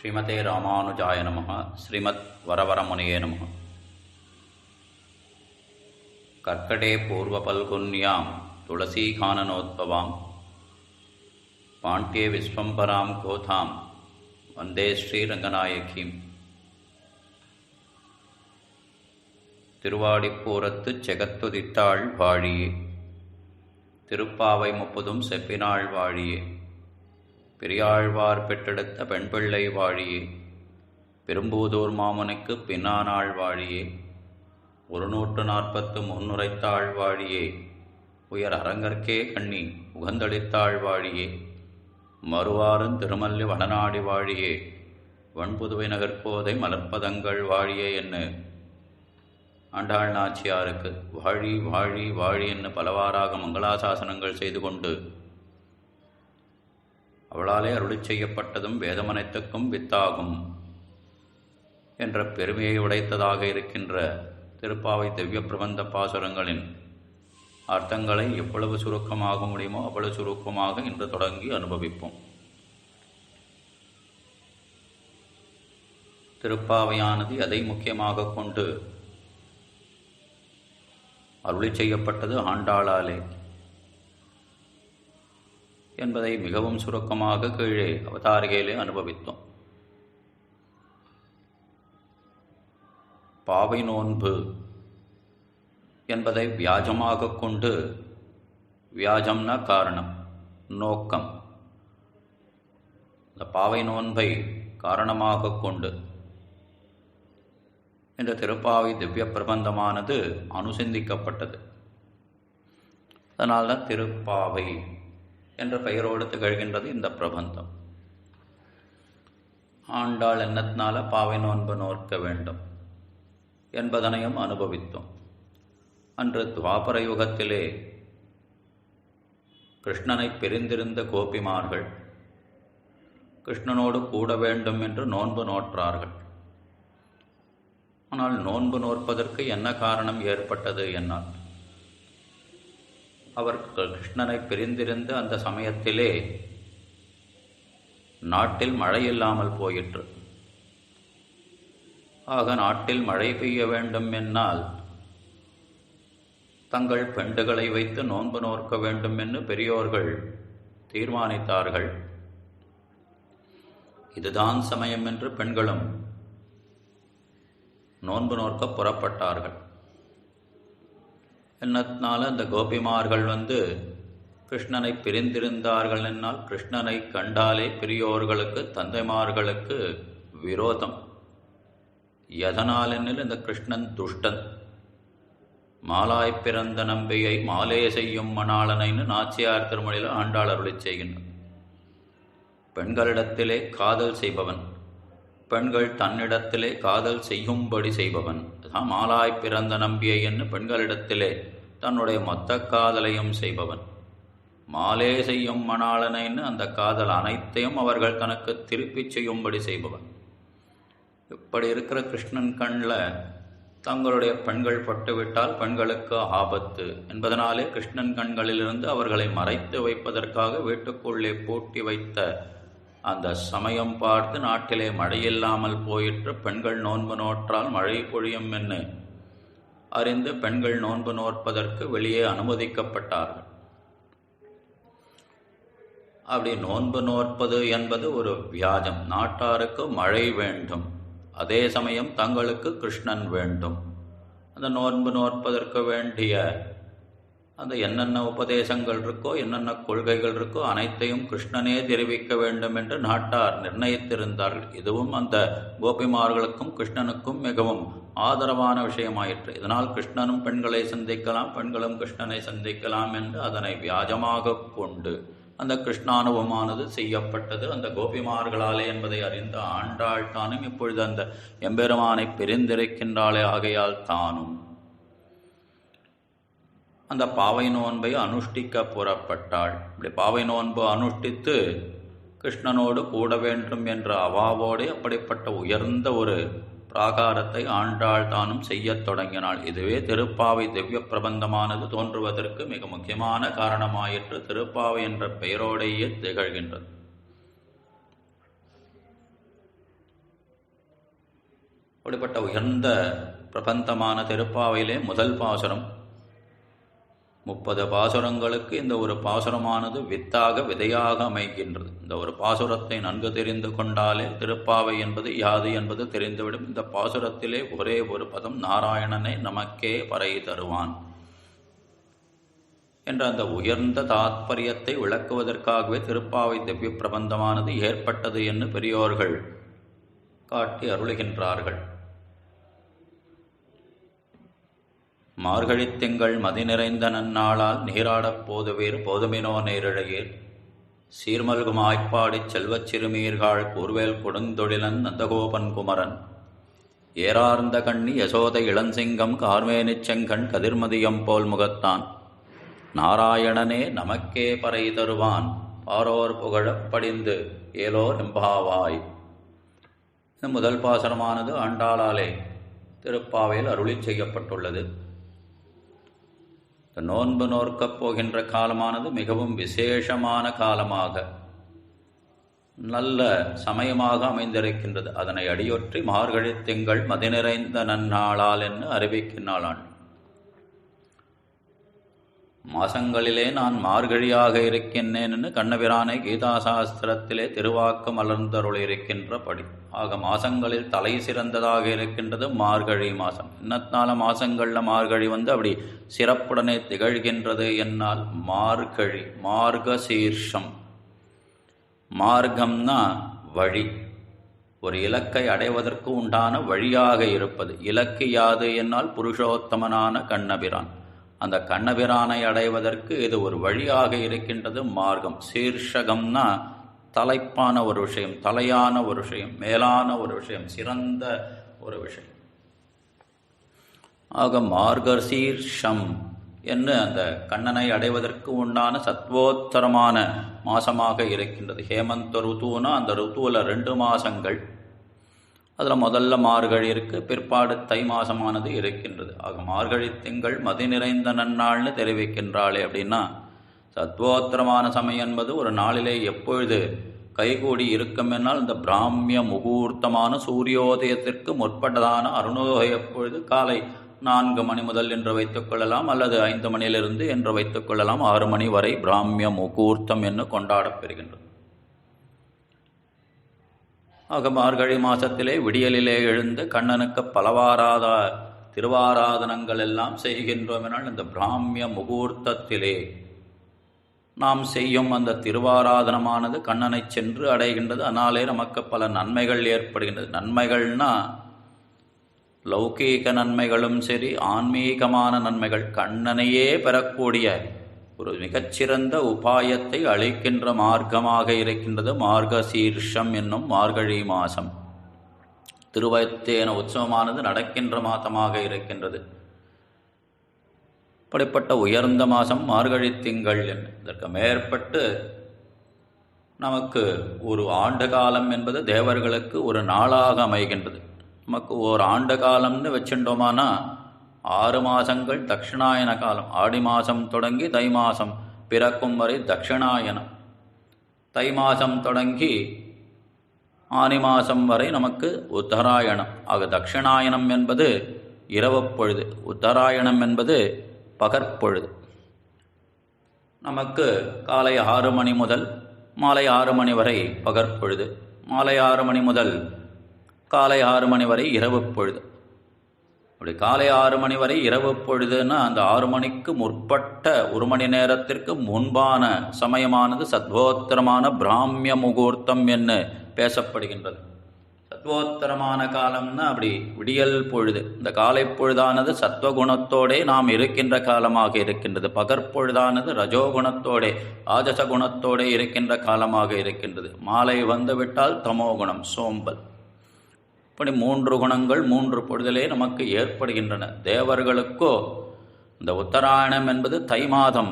ஸ்ரீமதே ராமானுஜாய நமः. ஸ்ரீமத் வரவரமுனியே நமः. கர்க்கடே பூர்வபல்குன்யாம் துளசீகானனோத்பவாம் பாண்டியே விஸ்வம்பராம் கோதாம் வந்தே ஸ்ரீரங்கநாயகீம். திருவாடிப்பூரத்துச் செகத்துதித்தாள் வாழியே, திருப்பாவை முப்பதும் செப்பினாள் வாழியே, பெரியாழ்வார் பெற்றெடுத்த பெண்பிள்ளை வாழியே, பெரும்பூதூர் மாமுனிக்கு பின்னானாள் வாழியே, 140 முன்னுரைத்தாள் வாழியே, உயர் அரங்கற்கே கண்ணி உகந்தளித்தாள் வாழியே, மறுவாரும் திருமல்லி வடநாடி வாழியே, வன்புதுவை நகர்கோதை மலர்ப்பதங்கள் வாழியே என்று ஆண்டாள் நாச்சியாருக்கு வாழி வாழி வாழி என்று பலவாறாக மங்களாசாசனங்கள் செய்து கொண்டு அவளாலே அருளிச் செய்யப்பட்டதும் வேதமனைத்துக்கும் வித்தாகும் என்ற பெருமையை உடைத்ததாக இருக்கின்ற திருப்பாவை திவ்ய பிரபந்த பாசுரங்களின் அர்த்தங்களை எவ்வளவு சுருக்கமாக முடியுமோ அவ்வளவு சுருக்கமாக இன்று தொடங்கி அனுபவிப்போம். திருப்பாவையானது எதை முக்கியமாக கொண்டு அருளிச் செய்யப்பட்டது ஆண்டாளாலே என்பதை மிகவும் சுருக்கமாக கீழே அவதாரிகையிலே அனுபவித்தோம். பாவை நோன்பு என்பதை வியாஜமாக கொண்டு, வியாஜம்னா காரணம், நோக்கம், இந்த பாவை நோன்பை காரணமாக கொண்டு இந்த திருப்பாவை திவ்ய பிரபந்தமானது அனுசிந்திக்கப்பட்டது. அதனால்தான் திருப்பாவை என்ற பெயரோடு திகழ்கின்றது இந்த பிரபந்தம். ஆண்டாள் எண்ணத்தினால பாவை நோன்பு நோக்க வேண்டும் என்பதனையும் அனுபவித்தோம். அன்று துவாபர யுகத்திலே கிருஷ்ணனை பிரிந்திருந்த கோபிமார்கள் கிருஷ்ணனோடு கூட வேண்டும் என்று நோன்பு நோற்றார்கள். ஆனால் நோன்பு நோற்பதற்கு என்ன காரணம் ஏற்பட்டது என்னால், அவர் கிருஷ்ணனை பிரிந்திருந்த அந்த சமயத்திலே நாட்டில் மழை இல்லாமல் போயிற்று. ஆக நாட்டில் மழை பெய்ய வேண்டும் என்னால் தங்கள் பெண்டுகளை வைத்து நோன்பு நோக்க வேண்டும் என்று பெரியோர்கள் தீர்மானித்தார்கள். இதுதான் சமயம் என்று பெண்களும் நோன்பு நோக்க புறப்பட்டார்கள். என்னத்தினால அந்த கோபிமார்கள் கிருஷ்ணனை பிரிந்திருந்தார்கள் என்னால் கிருஷ்ணனை கண்டாலே பெரியோர்களுக்கு தந்தைமார்களுக்கு விரோதம். எதனால் என்னில் இந்த கிருஷ்ணன் துஷ்டன், மாலாய் பிறந்த நம்பியை மாலே செய்யும் மணாளனைன்னு நாச்சியார் திருமொழியில் ஆண்டாள் அருளிச் செய்கின்றார். பெண்களிடத்திலே காதல் செய்பவன், பெண்கள் தன்னிடத்திலே காதல் செய்யும்படி செய்பவன், அதான் மாலாய் பிறந்த நம்பியை என்று பெண்களிடத்திலே தன்னுடைய மொத்த காதலையும் செய்பவன், மாலே செய்யும் மணாளனைன்னு அந்த காதல் அனைத்தையும் அவர்கள் தனக்கு திருப்பி செய்யும்படி செய்பவன். இப்படி இருக்கிற கிருஷ்ணன் கண்ணில் தங்களுடைய பெண்கள் பட்டுவிட்டால் பெண்களுக்கு ஆபத்து என்பதனாலே கிருஷ்ணன் கண்களிலிருந்து அவர்களை மறைத்து வைப்பதற்காக வீட்டுக்குள்ளே பூட்டி வைத்த அந்த சமயம் பார்த்து நாட்டிலே மழையில்லாமல் போயிற்று. பெண்கள் நோன்பு நோற்றால் மழை பொழியும் என்று அறிந்து பெண்கள் நோன்பு நோற்பதற்கு வெளியே அனுமதிக்கப்பட்டார்கள். அப்படி நோன்பு நோற்பது என்பது ஒரு வியாஜம். நாட்டாருக்கு மழை வேண்டும், அதே சமயம் தங்களுக்கு கிருஷ்ணன் வேண்டும். அந்த நோன்பு நோற்பதற்கு வேண்டிய அந்த என்னென்ன உபதேசங்கள் இருக்கோ, என்னென்ன கொள்கைகள் இருக்கோ அனைத்தையும் கிருஷ்ணனே தெரிவிக்க வேண்டும் என்று நாட்டார் நிர்ணயித்திருந்தார்கள். இதுவும் அந்த கோபிமார்களுக்கும் கிருஷ்ணனுக்கும் மிகவும் ஆதரவான விஷயமாயிற்று. இதனால் கிருஷ்ணனும் பெண்களை சந்திக்கலாம், பெண்களும் கிருஷ்ணனை சந்திக்கலாம் என்று அதனை வியாஜமாக கொண்டு அந்த கிருஷ்ணானுபவமானது செய்யப்பட்டது அந்த கோபிமார்களாலே என்பதை அறிந்த ஆண்டாள் தானும் இப்பொழுது அந்த எம்பெருமானை பிரிந்திருக்கின்றாளே, ஆகையால் தானும் அந்த பாவை நோன்பை அனுஷ்டிக்க புறப்பட்டாள். இப்படி பாவை நோன்பு அனுஷ்டித்து கிருஷ்ணனோடு கூட வேண்டும் என்ற அவாவோடு அப்படிப்பட்ட உயர்ந்த ஒரு பிராகாரத்தை ஆண்டாள் தானும் செய்யத் தொடங்கினாள். இதுவே திருப்பாவை திவ்ய பிரபந்தமானது தோன்றுவதற்கு மிக முக்கியமான காரணமாயிற்று. திருப்பாவை என்ற பெயரோடையே திகழ்கின்றது. அப்படிப்பட்ட உயர்ந்த பிரபந்தமான திருப்பாவையிலே முதல் பாசுரம். 30 பாசுரங்களுக்கு இந்த ஒரு பாசுரமானது வித்தாக விதையாக அமைகின்றது. இந்த ஒரு பாசுரத்தை நன்கு தெரிந்து கொண்டாலே திருப்பாவை என்பது யாது என்பது தெரிந்துவிடும். இந்த பாசுரத்திலே ஒரே ஒரு பதம், நாராயணனை நமக்கே பறை தருவான் என்ற அந்த உயர்ந்த தாத்பரியத்தை விளக்குவதற்காகவே திருப்பாவை திவ்ய பிரபந்தமானது ஏற்பட்டது என்று பெரியோர்கள் காட்டி அருளுகின்றார்கள். மார்கழித் திங்கள் மதி நிறைந்த நன்னாளால் நீராடப் போதுவீர் போதுமினோ நேரிழையீர் சீர்மல்கும் ஆய்ப்பாடிச் செல்வச் சிறுமீர்காள் கூர்வேல் கொடுந்தொழிலன் நந்தகோபன் குமரன் ஏறார்ந்த கண்ணி யசோதை இளஞ்சிங்கம் கார்மேனிச் செங்கண் கதிர்மதியம் போல் முகத்தான் நாராயணனே நமக்கே பறை தருவான் பாரோர் புகழப் படிந்து ஏலோ எம்பாவாய். இந்த முதல் பாசுரமானது ஆண்டாளாலே திருப்பாவையில் அருளி செய்யப்பட்டுள்ளது. நோன்பு நோற்கப் போகின்ற காலமானது மிகவும் விசேஷமான காலமாக, நல்ல சமயமாக அமைந்திருக்கின்றது. அதனை அடியொற்றி மார்கழித் திங்கள் மதி நிறைந்த நன்னாளால் என்று அறிவிக்கின்றாளான். மாசங்களிலே நான் மார்கழியாக இருக்கின்றேன் என்று கண்ணபிரானை கீதாசாஸ்திரத்திலே திருவாக்கு மலர்ந்தருளிருக்கின்றபடி. ஆக மாசங்களில் தலை சிறந்ததாக இருக்கின்றது மார்கழி மாதம். இன்னத்தால மாசங்களில் மார்கழி அப்படி சிறப்புடனே திகழ்கின்றது என்னால் மார்கழி, மார்கசீர்ஷம். மார்க்கம்னா வழி, ஒரு இலக்கை அடைவதற்கு உண்டான வழியாக இருப்பது. இலக்கு யாது என்னால் புருஷோத்தமனான கண்ணபிரான். அந்த கண்ணபிரானை அடைவதற்கு இது ஒரு வழியாக இருக்கின்றது மார்க்கம். சீர்ஷகம்னா தலைப்பான ஒரு விஷயம், தலையான ஒரு விஷயம், மேலான ஒரு விஷயம், சிறந்த ஒரு விஷயம். ஆக மார்கசீர்ஷம் என்று அந்த கண்ணனை அடைவதற்கு உண்டான சத்வோத்தரமான மாசமாக இருக்கின்றது. ஹேமந்த ருத்துனா அந்த ருத்துவில் 2 மாசங்கள். அதில் முதல்ல மார்கழி இருக்கு, பிற்பாடு தை மாசமானது இருக்கின்றது. ஆக மார்கழி திங்கள் மதி நிறைந்த நன்னாள்னு தெரிவிக்கின்றாளே அப்படின்னா, சத்வோத்திரமான சமயம் என்பது ஒரு நாளிலே எப்பொழுது கைகூடி இருக்கும் என்னால் இந்த பிராமிய முகூர்த்தமான சூரியோதயத்திற்கு முற்பட்டதான அருணோதய எப்பொழுது காலை 4 மணி முதல் என்று வைத்துக் கொள்ளலாம், அல்லது 5 மணியிலிருந்து என்று வைத்துக் கொள்ளலாம். 6 மணி வரை பிராமிய முகூர்த்தம் என்று கொண்டாடப்பெறுகின்றது. ஆக மார்கழி மாசத்திலே விடியலிலே எழுந்து கண்ணனுக்கு பலவாராத திருவாராதனங்கள் எல்லாம் செய்கின்றோம் எனால் இந்த பிராமிய முகூர்த்தத்திலே நாம் செய்யும் அந்த திருவாராதனமானது கண்ணனை சென்று அடைகின்றது. அதனாலே நமக்கு பல நன்மைகள் ஏற்படுகின்றது. நன்மைகள்னா லௌகீக நன்மைகளும் சரி, ஆன்மீகமான நன்மைகள், கண்ணனையே பெறக்கூடிய ஒரு மிகச்சிறந்த உபாயத்தை அளிக்கின்ற மார்க்கமாக இருக்கின்றது மார்கசீர்ஷம் என்னும் மார்கழி மாதம். திருவயத்தேன உற்சவமானது நடக்கின்ற மாதமாக இருக்கின்றது. அப்படிப்பட்ட உயர்ந்த மாதம் மார்கழி திங்கள். இதற்கு மேற்பட்டு நமக்கு ஒரு ஆண்டு காலம் என்பது தேவர்களுக்கு ஒரு நாளாக அமைகின்றது. நமக்கு ஒரு ஆண்டு காலம்னு வச்சுட்டோமானா 6 மாதங்கள் தட்சிணாயன காலம். ஆடி மாதம் தொடங்கி தை மாதம் பிறக்கும் வரை தட்சிணாயனம். தை மாதம் தொடங்கி ஆனி மாதம் வரை நமக்கு உத்தராயணம். ஆக தட்சிணாயனம் என்பது இரவு பொழுது, உத்தராயணம் என்பது பகற்பொழுது. நமக்கு காலை 6 மணி முதல் மாலை 6 மணி வரை பகற்பொழுது, மாலை 6 மணி முதல் காலை 6 மணி வரை இரவு பொழுது. அப்படி காலை 6 மணி வரை இரவு பொழுதுன்னா அந்த 6 மணிக்கு முற்பட்ட 1 மணி நேரத்திற்கு முன்பான சமயமானது சத்வோத்தரமான பிராமிய முகூர்த்தம் என்று பேசப்படுகின்றது. சத்வோத்தரமான காலம்னா அப்படி விடியல் பொழுது. இந்த காலை பொழுதானது சத்வகுணத்தோடே நாம் இருக்கின்ற காலமாக இருக்கின்றது. பகற்பொழுதானது ரஜோகுணத்தோடே ராஜச குணத்தோடே இருக்கின்ற காலமாக இருக்கின்றது. மாலை வந்துவிட்டால் தமோகுணம், சோம்பல். இப்படி 3 குணங்கள் 3 பொழுதிலே நமக்கு ஏற்படுகின்றன. தேவர்களுக்கோ இந்த உத்தராயணம் என்பது தை மாதம்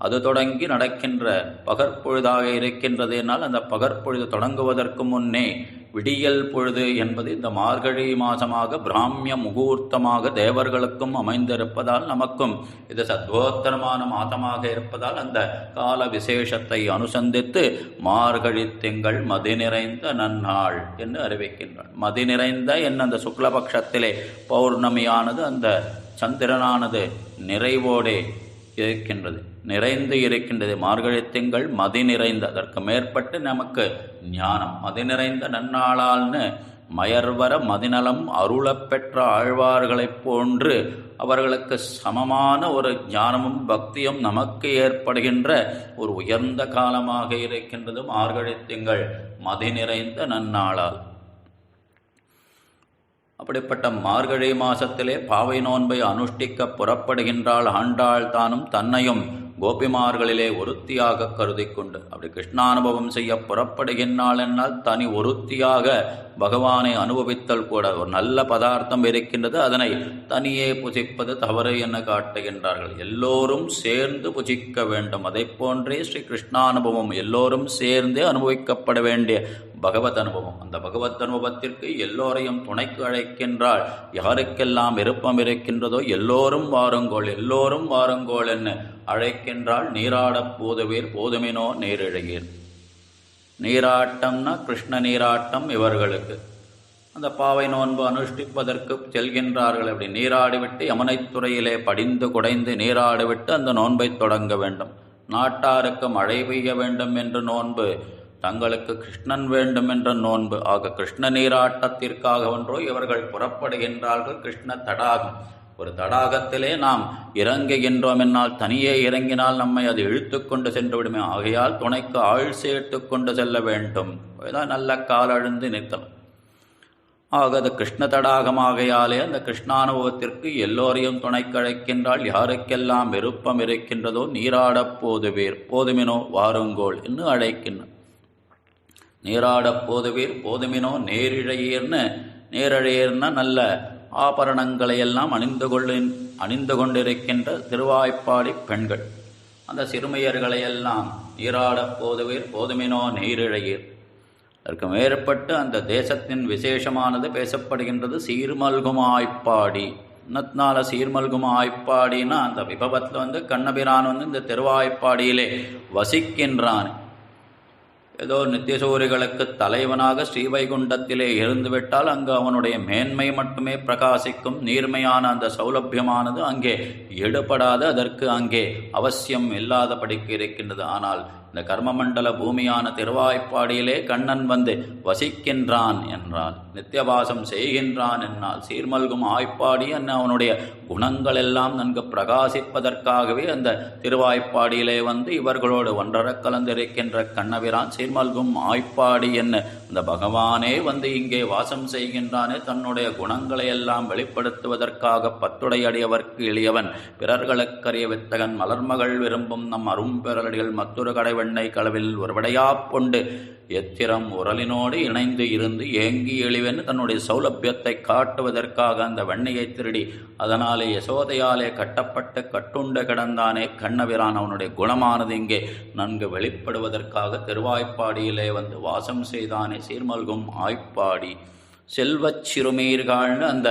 அது தொடங்கி நடக்கின்ற பகற்பொழுதாக இருக்கின்றது. என்னால் அந்த பகற்பொழுது தொடங்குவதற்கு முன்னே விடியல் பொழுது என்பது இந்த மார்கழி மாசமாக பிராமிய முகூர்த்தமாக தேவர்களுக்கும் அமைந்திருப்பதால் நமக்கும் இது சத்வோத்தரமான மாதமாக இருப்பதால் அந்த கால விசேஷத்தை அனுசந்தித்து மார்கழி திங்கள் மதி நிறைந்த நன்னாள் என்று அறிவிக்கின்றாள். மதி நிறைந்த என்ன அந்த சுக்லபக்ஷத்திலே பௌர்ணமியானது அந்த சந்திரனானது நிறைவோடே இருக்கின்றது, நிறைந்து இருக்கின்றது. மார்கழி திங்கள் மதி நிறைந்த, அதற்கு மேற்பட்டு நமக்கு ஞானம் மதி நிறைந்த நன்னாளால்னு மயர்வர மதிநலம் அருளப்பெற்ற ஆழ்வார்களைப் போன்று அவர்களுக்கு சமமான ஒரு ஞானமும் பக்தியும் நமக்கு ஏற்படுகின்ற ஒரு உயர்ந்த காலமாக இருக்கின்றது மார்கழி திங்கள் மதி நிறைந்த நன்னாளால். அப்படிப்பட்ட மார்கழி மாசத்திலே பாவை நோன்பை அனுஷ்டிக்க புறப்படுகின்றாள் ஆண்டாள். தானும் தன்னையும் கோபிமார்களிலே ஒருத்தியாக கருதி கொண்டு அப்படி கிருஷ்ணானுபவம் செய்ய புறப்படுகின்றாள் என்னால் தனி ஒருத்தியாக பகவானை அனுபவித்தல் கூட. ஒரு நல்ல பதார்த்தம் இருக்கின்றது, அதனை தனியே புசிப்பது தவறு என காட்டுகின்றார்கள். எல்லோரும் சேர்ந்து புசிக்க வேண்டும். அதை போன்றே ஸ்ரீ கிருஷ்ணானுபவம் எல்லோரும் சேர்ந்தே அனுபவிக்கப்பட வேண்டிய பகவத் அனுபவம். அந்த பகவத் அனுபவத்திற்கு எல்லோரையும் துணைக்கு அழைக்கின்றாள். யாருக்கெல்லாம் விருப்பம் இருக்கின்றதோ எல்லோரும் வாருங்கோள், எல்லோரும் வாருங்கோள் என்று அழைக்கின்றாள். நீராடப் போதுவீர் போதுமினோ நேரிழையீர். நீராட்டம்னா கிருஷ்ண நீராட்டம் இவர்களுக்கு. அந்த பாவை நோன்பு அனுஷ்டிப்பதற்கு செல்கின்றார்கள். அப்படி நீராடிவிட்டு யமுனைத்துறையிலே படிந்து குடைந்து நீராடிவிட்டு அந்த நோன்பை தொடங்க வேண்டும். நாட்டாருக்கு மழை பெய்ய வேண்டும் என்று நோன்பு, தங்களுக்கு கிருஷ்ணன் வேண்டும் என்ற நோன்பு. ஆக கிருஷ்ண நீராட்டத்திற்காக ஒன்றோ இவர்கள் புறப்படுகின்றார்கள். கிருஷ்ண தடாகம், ஒரு தடாகத்திலே நாம் இறங்குகின்றோம் என்னால் தனியே இறங்கினால் நம்மை அது இழுத்து கொண்டு சென்று விடுமே. ஆகையால் துணைக்கு ஆள் சேர்த்து கொண்டு செல்ல வேண்டும். நல்ல காலழுந்து நிறுத்தம். ஆக அது கிருஷ்ண தடாகமாகையாலே அந்த கிருஷ்ணானுபவத்திற்கு எல்லோரையும் துணைக்கு அழைக்கின்றாள். யாருக்கெல்லாம் விருப்பம் இருக்கின்றதோ நீராடப் போதுவீர் போதுமினோ வாருங்கோள் என்று அழைக்கின்றார். நீராடப் போதுவீர் போதுமினோ நேரிழையீர்னு, நேரிழையீர்னா நல்ல ஆபரணங்களையெல்லாம் அணிந்து கொண்டிருக்கின்ற திருவாய்ப்பாடி பெண்கள், அந்த சிறுமியர்களையெல்லாம் நீராடப் போதுவீர் போதுமினோ நீரிழையீர். அதற்கு மேற்பட்டு அந்த தேசத்தின் விசேஷமானது பேசப்படுகின்றது. சீர்மல்கும் ஆய்ப்பாடி, இன்னத்தினால சீர்மல்கும் ஆய்ப்பாடினா அந்த விபவத்தில் கண்ணபிரான் இந்த திருவாய்ப்பாடியிலே வசிக்கின்றான். ஏதோ நித்தியசூரிகளுக்கு தலைவனாக ஸ்ரீவைகுண்டத்திலே இருந்துவிட்டால் அங்கு அவனுடைய மேன்மை மட்டுமே பிரகாசிக்கும். நீர்மையான அந்த சௌலபியமானது அங்கே எடுபடாது, அதற்கு அங்கே அவசியம் இல்லாதபடிக்கு இருக்கின்றது. ஆனால் இந்த கர்மமண்டல பூமியான திருவாய்ப்பாடியிலே கண்ணன் வசிக்கின்றான் என்றால், நித்தியவாசம் செய்கின்றான் என்னால், சீர்மல்கும் ஆய்ப்பாடி என்ன அவனுடைய குணங்கள் எல்லாம் நன்கு பிரகாசிப்பதற்காகவே அந்த திருவாய்ப்பாடியிலே இவர்களோடு ஒன்றர கலந்திருக்கின்ற கண்ணபிரான் சீர்மல்கும் ஆய்ப்பாடி என்ன அந்த பகவானே இங்கே வாசம் செய்கின்றானே. தன்னுடைய குணங்களை எல்லாம் வெளிப்படுத்துவதற்காக பத்துடையடியவர்க்கு எளியவன் பிறர்களுக்கரிய வித்தகன் மலர்மகள் விரும்பும் நம் அரும்பெறடிகள் மற்றொரு கடைவெண்ணை களவில் ஒரு விடையாப்பொண்டு எத்திரம் உரலினோடு இணைந்து இருந்து ஏங்கி எளிவென்று தன்னுடைய சௌலபியத்தை காட்டுவதற்காக அந்த வெண்ணையை திருடி அதனாலே யசோதையாலே கட்டப்பட்டு கட்டுண்டு கிடந்தானே கண்ணபிரான். அவனுடைய குணமானது இங்கே நன்கு வெளிப்படுவதற்காக திருவாய்ப்பாடியிலே வாசம் செய்தானே. சீர்மல்கும் ஆய்ப்பாடி செல்வச் சிறுமீர்கள்னு அந்த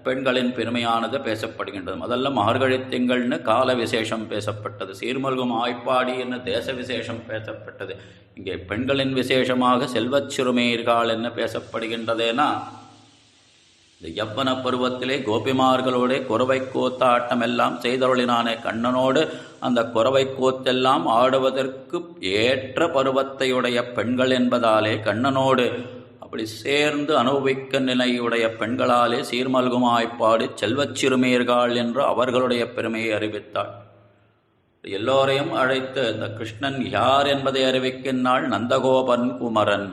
பெண்களின் பெருமையானது பேசப்படுகின்றது. முதல்ல மார்கழி திங்கள்னு கால விசேஷம் பேசப்பட்டது. சீர்மல்கும் ஆய்ப்பாடி என்ன தேச விசேஷம் பேசப்பட்டது. இங்கே பெண்களின் விசேஷமாக செல்வச் சிறுமீர்கள் என்ன பேசப்படுகின்றதேனா, இந்த யவ்வன பருவத்திலே கோபிமார்களோட குறவை கூத்தாட்டம் எல்லாம் செய்தருளினானே கண்ணனோடு அந்த குறவை கூத்தெல்லாம் ஆடுவதற்கு ஏற்ற பருவத்தையுடைய பெண்கள் என்பதாலே கண்ணனோடு அப்படி சேர்ந்து அனுபவிக்க நிலையுடைய பெண்களாலே சீர்மல்கும் ஆய்ப்பாடு செல்வச் சிறுமியர்கள் என்று அவர்களுடைய பெருமையை அறிவித்தாள். எல்லோரையும் அழைத்து இந்த கிருஷ்ணன் யார் என்பதை அறிவிக்கின்றாள். நந்தகோபன் குமரன்,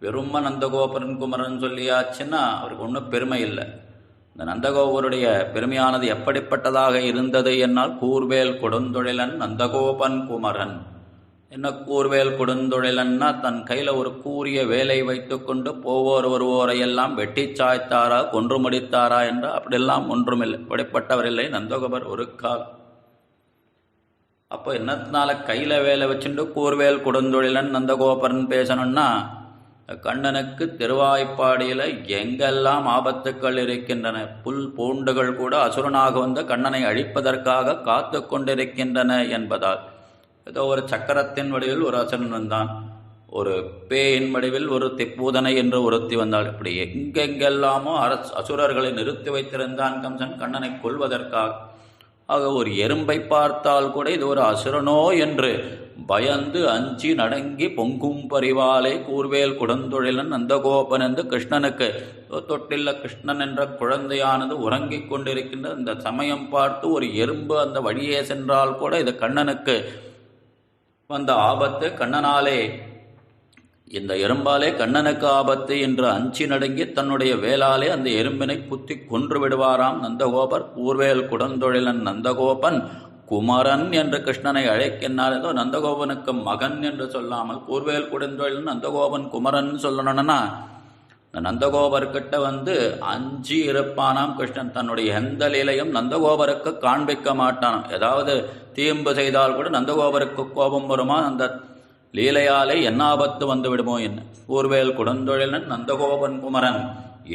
வெறும் நந்தகோபன் குமரன் சொல்லியாச்சுன்னா அவருக்கு ஒன்றும் பெருமை இல்லை. இந்த நந்தகோபருடைய பெருமையானது எப்படிப்பட்டதாக இருந்தது என்னால், கூர்வேல் கொடுந்தொழிலன் நந்தகோபன் குமரன். என்ன கூர்வேல் கொடுந்தொழிலன்னா, தன் கையில் ஒரு கூரிய வேலை வைத்து கொண்டு போவோர் வருவோரையெல்லாம் வெட்டி சாய்த்தாரா கொன்று முடித்தாரா என்று அப்படியெல்லாம் ஒன்றுமில்லை. இப்படிப்பட்டவர் இல்லை நந்தகோபர் ஒரு காலம். அப்போ என்னத்தினால கையில் வேலை வச்சுட்டு கூர்வேல் கொடுந்தொழிலன் நந்தகோபரன் பேசணும்னா, கண்ணனுக்கு திருவாய்ப்பாடியில் எங்கெல்லாம் ஆபத்துக்கள் இருக்கின்றன, புல் பூண்டுகள் கூட அசுரனாக வந்து கண்ணனை அழிப்பதற்காக காத்து கொண்டிருக்கின்றன என்பதால், ஏதோ ஒரு சக்கரத்தின் வடிவில் ஒரு அசுரன் வந்தான், ஒரு பேயின் வடிவில் ஒரு திப்பூதனை என்று ஒருத்தி வந்தாள். இப்படி எங்கெங்கெல்லாமோ அசுரர்களை நிறுத்தி வைத்திருந்தான் கம்சன் கண்ணனை கொல்வதற்காக. ஆக ஒரு எறும்பை பார்த்தால் கூட இது ஒரு அசுரனோ என்று பயந்து அஞ்சி நடங்கி பொங்கும் பரிவாலை கூர்வேல் குடந்தொழிலன் நந்தகோபன் என்று கிருஷ்ணனுக்கு தொட்டில்ல கிருஷ்ணன் என்ற குழந்தையானது உறங்கிக் கொண்டிருக்கின்ற இந்த சமயம் பார்த்து ஒரு எறும்பு அந்த வழியே சென்றால் கூட இது கண்ணனுக்கு வந்த ஆபத்து, கண்ணனாலே இந்த எறும்பாலே கண்ணனுக்கு ஆபத்து என்று அஞ்சி நடுங்கி தன்னுடைய வேளாலே அந்த எறும்பினை குத்தி கொன்று விடுவாராம் நந்தகோபர். கூர்வேல் குடந்தொழிலன் நந்தகோபன் குமரன் என்று கிருஷ்ணனை அழைக்கின்றார். ஏதோ நந்தகோபனுக்கு மகன் என்று சொல்லாமல் கூர்வேல் குடந்தொழிலன் நந்தகோபன் குமரன் சொல்லணும்னா இந்த நந்தகோபர்கிட்ட வந்து அஞ்சி இருப்பானாம் கிருஷ்ணன். தன்னுடைய எந்த லீலையும் நந்தகோபருக்கு காண்பிக்க மாட்டானாம். ஏதாவது தீம்பு செய்தால் கூட நந்தகோபருக்கு கோபம் வருமா, அந்த லீலையாலே என்ன ஆபத்து வந்து விடுமோ என்ன. கூர்வேல் குடந்தொழிலன் நந்தகோபன் குமரன்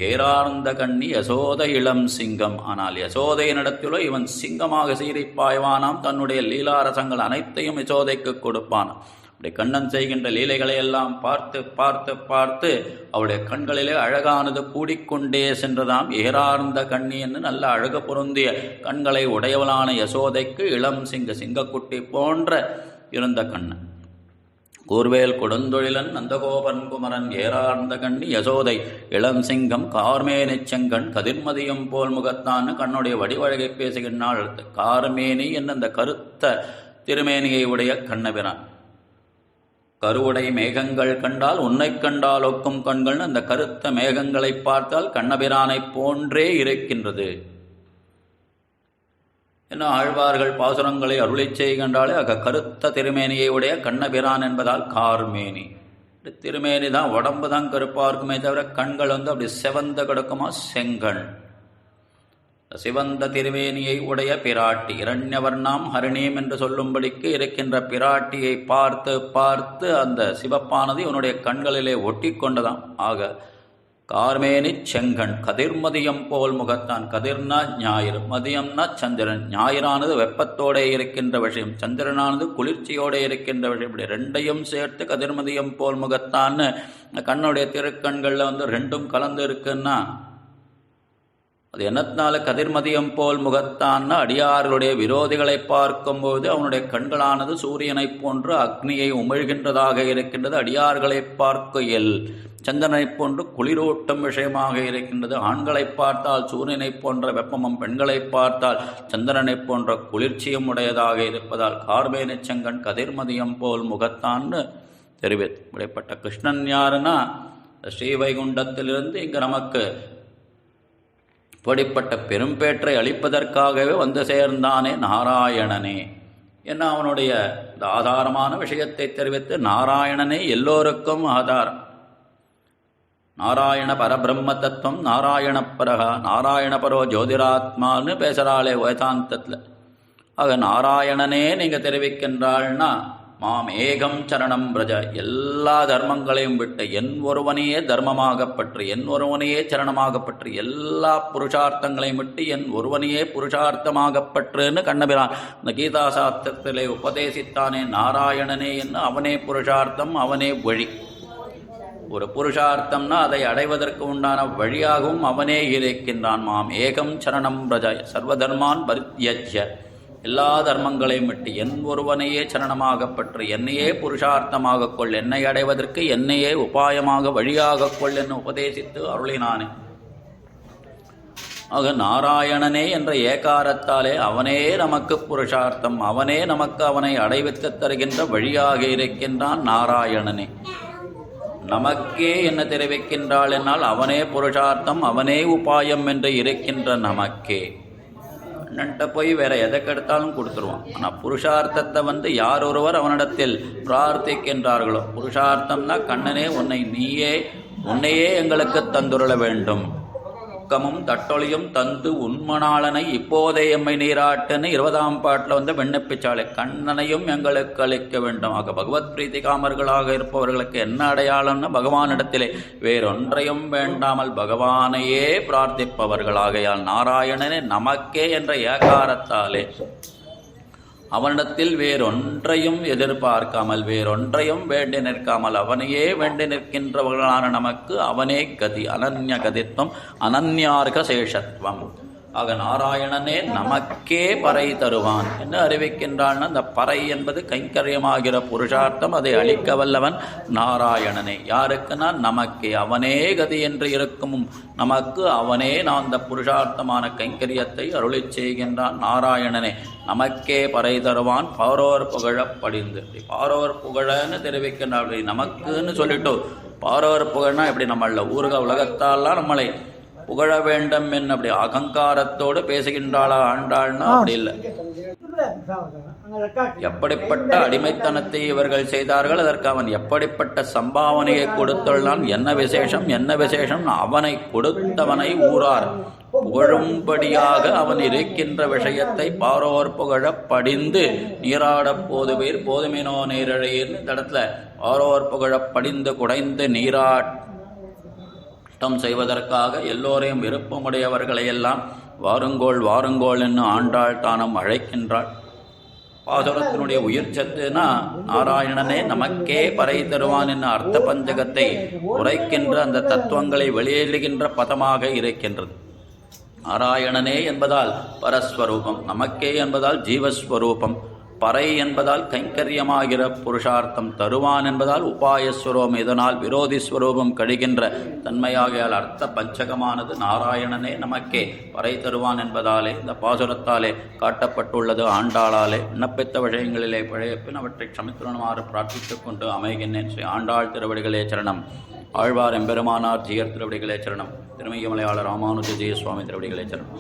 ஏறார்ந்த கண்ணி யசோத இளம் சிங்கம். ஆனால் யசோதையினிடத்திலோ இவன் சிங்கமாக சீரிப்பாய்வானாம். தன்னுடைய லீலாரசங்கள் அனைத்தையும் யசோதைக்கு கொடுப்பான். அப்படி கண்ணன் செய்கின்ற லீலைகளை எல்லாம் பார்த்து பார்த்து பார்த்து அவருடைய கண்களிலே அழகானது கூடிக்கொண்டே சென்றதாம். ஏறார்ந்த கண்ணி என்று நல்ல அழகு பொருந்திய கண்களை உடையவளான யசோதைக்கு இளம் சிங்கக்குட்டி போன்ற இருந்த கண்ணன். கூர்வேல் கொடுந்தொழிலன் நந்தகோபன் குமரன் ஏறார்ந்த கண்ணி யசோதை இளம் சிங்கம் கார்மேனி செங்கண் கதிர்மதியம் போல் முகத்தான் கண்ணுடைய வடிவழகை பேசுகின்றாள். கார்மேனி என்ன அந்த கருத்த திருமேனியை உடைய கண்ணபிரான். கருவுடை மேகங்கள் கண்டால் உன்னை கண்டால் ஒக்கும் கண்கள் அந்த கருத்த மேகங்களை பார்த்தால் கண்ணபிரானை போன்றே இருக்கின்றது. என்ன ஆழ்வார்கள் பாசுரங்களை அருளை செய்கின்றாலே கருத்த திருமேனியை உடைய கண்ணபிரான் என்பதால் கார்மேனி. திருமேனி தான், உடம்பு தான் கருப்பாக இருக்குமே தவிர கண்கள் வந்து அப்படி செவந்த கிடக்குமா செங்கண். சிவந்த திருமேனியை உடைய பிராட்டி இரண்யவர்ணாம் ஹரிணீம் என்று சொல்லும்படிக்கு இருக்கின்ற பிராட்டியை பார்த்து பார்த்து அந்த சிவப்பானது இவனுடைய கண்களிலே ஒட்டி கொண்டதாம். ஆக கார்மேனி செங்கண் கதிர்மதியம் போல் முகத்தான். கதிர்னா ஞாயிறு, மதியம்னா சந்திரன். ஞாயிறானது வெப்பத்தோடு இருக்கின்ற விஷயம், சந்திரனானது குளிர்ச்சியோடு இருக்கின்ற விஷயம். இப்படி ரெண்டையும் சேர்த்து கதிர்மதியம் போல் முகத்தான்னு கண்ணுடைய திருக்கண்களில் வந்து ரெண்டும் கலந்து இருக்குன்னா அது என்னத்தினால கதிர்மதியம் போல் முகத்தான்னு அடியார்களுடைய விரோதிகளை பார்க்கும்போது அவனுடைய கண்களானது சூரியனை போன்று அக்னியை உமிழ்கின்றதாக இருக்கின்றது. அடியார்களை பார்க்கையில் சந்திரனை போன்று குளிரூட்டும் விஷயமாக இருக்கின்றது. ஆண்களை பார்த்தால் சூரியனை போன்ற வெப்பமும், பெண்களை பார்த்தால் சந்திரனை போன்ற குளிர்ச்சியும் உடையதாக இருப்பதால் கார்மேனி செங்கண் கதிர்மதியம் போல் முகத்தான்னு தெரிவித்து இப்படிப்பட்ட கிருஷ்ணன் யாருன்னா ஸ்ரீவைகுண்டத்திலிருந்து இங்கு நமக்கு இப்படிப்பட்ட பெரும்பேற்றை அளிப்பதற்காகவே வந்து சேர்ந்தானே நாராயணனே என்ன அவனுடைய ஆதாரமான விஷயத்தை தெரிவித்து நாராயணனே எல்லோருக்கும் ஆதாரம். நாராயண பரபிரம்ம தத்துவம் நாராயண பரகா நாராயண பரோ ஜோதிராத்மான்னு பேசுகிறாளே வேதாந்தத்தில். ஆக நாராயணனே நீங்கள் தெரிவிக்கின்றாள்னா மாம் ஏகம் சரணம் பிரஜ, எல்லா தர்மங்களையும் விட்டு என் ஒருவனையே தர்மமாகப்பற்று, என் ஒருவனையே சரணமாகப்பற்று, எல்லா புருஷார்த்தங்களையும் விட்டு என் ஒருவனையே புருஷார்த்தமாகப்பற்றுன்னு கண்ணபிரான் இந்த கீதா சாஸ்திரத்திலே உபதேசித்தானே. நாராயணனே என்ன அவனே புருஷார்த்தம், அவனே வழி. ஒரு புருஷார்த்தம்னா அதை அடைவதற்கு உண்டான வழியாகவும் அவனே இருக்கின்றான். மாம் ஏகம் சரணம் பிரஜ சர்வதர்மான் பரித்யஜ்ய, எல்லா தர்மங்களையும் விட்டு என் ஒருவனையே சரணமாகப்பற்று, என்னையே புருஷார்த்தமாக கொள், என்னை அடைவதற்கு என்னையே உபாயமாக வழியாக கொள் என்று உபதேசித்து அருளினானே. ஆக நாராயணனே என்ற ஏகாரத்தாலே அவனே நமக்கு புருஷார்த்தம், அவனே நமக்கு அவனை அடைவித்து தருகின்ற வழியாக இருக்கின்றான் நாராயணனே. நமக்கே என்ன தெரிவிக்கின்றாள் என்னால் அவனே புருஷார்த்தம் அவனே உபாயம் என்று இருக்கின்ற நமக்கே. கண்ணன்ட்ட போய் வேற எதை கெடுத்தாலும் கொடுத்துருவான். ஆனால் புருஷார்த்தத்தை வந்து யார் ஒருவர் அவனிடத்தில் பிரார்த்திக்கின்றார்களோ, புருஷார்த்தம்னா கண்ணனே உன்னையே எங்களுக்கு தந்துருள வேண்டும், ஊக்கமும் தட்டொழியும் தந்து உண்மணாளனை இப்போதே எம்மை நீராட்டுன்னு 20ஆம் பாட்டில் விண்ணப்பிச்சாலே கண்ணனையும் எங்களுக்கு அளிக்க வேண்டும். ஆக பகவத் பிரீதி காமர்களாக இருப்பவர்களுக்கு என்ன அடையாளம்னு பகவானிடத்திலே வேறொன்றையும் வேண்டாமல் பகவானையே பிரார்த்திப்பவர்களாகையால் நாராயணனே நமக்கே என்ற ஏகாரத்தாலே அவனிடத்தில் வேறொன்றையும் எதிர்பார்க்காமல் வேறொன்றையும் வேண்டி நிற்காமல் அவனையே வேண்டி நிற்கின்றவர்களான நமக்கு அவனே கதி. அனன்ய கதித்வம் அனன்யார்க சேஷத்துவம். ஆக நாராயணனே நமக்கே பறை தருவான் என்று அறிவிக்கின்றான். அந்த பறை என்பது கைங்கரியமாகிற புருஷார்த்தம். அதை அளிக்க வல்லவன் நாராயணனே. யாருக்குன்னா நமக்கே. அவனே கதி என்று இருக்கும் நமக்கு அவனே நான் அந்த புருஷார்த்தமான கைங்கரியத்தை அருளி செய்கின்றான். நாராயணனே நமக்கே பறை தருவான் பாரோர் புகழ படிந்து. பாரோர் புகழன்னு தெரிவிக்கின்றான். நமக்குன்னு சொல்லிட்டு பாரோர் புகழ்னா எப்படி நம்மள உலகத்தாலாம் நம்மளை புகழ வேண்டும் என்ன அப்படி அகங்காரத்தோடு பேசுகின்றாளா ஆண்டாள்னா அப்படி இல்லை. எப்படிப்பட்ட அடிமைத்தனத்தை இவர்கள் செய்தார்கள், அதற்கு அவன் எப்படிப்பட்ட சம்பாவனையை கொடுத்துள்ளான், என்ன விசேஷம் என்ன விசேஷம். அவனை கொடுத்தவனை ஊரார் புகழும்படியாக அவன் இருக்கின்ற விஷயத்தை பாரோர் புகழ படிந்து நீராடப் போதுவீர் போதுமினோ நீரழையின். இந்த இடத்துல பாரோர் புகழ படிந்து குடைந்து நீராட்டம் செய்வதற்காக எல்லோரையும் விருப்பமுடையவர்களையெல்லாம் வாருங்கோள் வாருங்கோள் என்று ஆண்டாள் தானம் அழைக்கின்றாள். பாசுரத்தினுடைய உயிர் சத்துனா நாராயணனே நமக்கே பறை தருவான் என்ன அர்த்த பஞ்சகத்தை உரைக்கின்ற அந்த தத்துவங்களை வெளியேறுகின்ற பதமாக இருக்கின்றது. நாராயணனே என்பதால் பரஸ்வரூபம், நமக்கே என்பதால் ஜீவஸ்வரூபம், பறை என்பதால் கைங்கரியமாகிற புருஷார்த்தம், தருவான் என்பதால் உபாயஸ்வரூபம், இதனால் விரோதி ஸ்வரூபம் கழிகின்ற தன்மையாகியால் அர்த்த பஞ்சகமானது நாராயணனே நமக்கே பறை தருவான் என்பதாலே இந்த பாசுரத்தாலே காட்டப்பட்டுள்ளது. ஆண்டாளாலே விண்ணப்பித்த விஷயங்களிலே பழையப்பின் அவற்றை க்ஷமித்துணமாறு பிரார்த்தித்துக் கொண்டு அமைகின்றேன். ஸ்ரீ ஆண்டாள் திருவடிகளே சரணம். ஆழ்வார் எம்பெருமானார் ஜீயர் திருவடிகளே சரணம். திருமையமலையாளர் ராமானுஜ ஜெய சுவாமி திருவடிகளே சரணம்.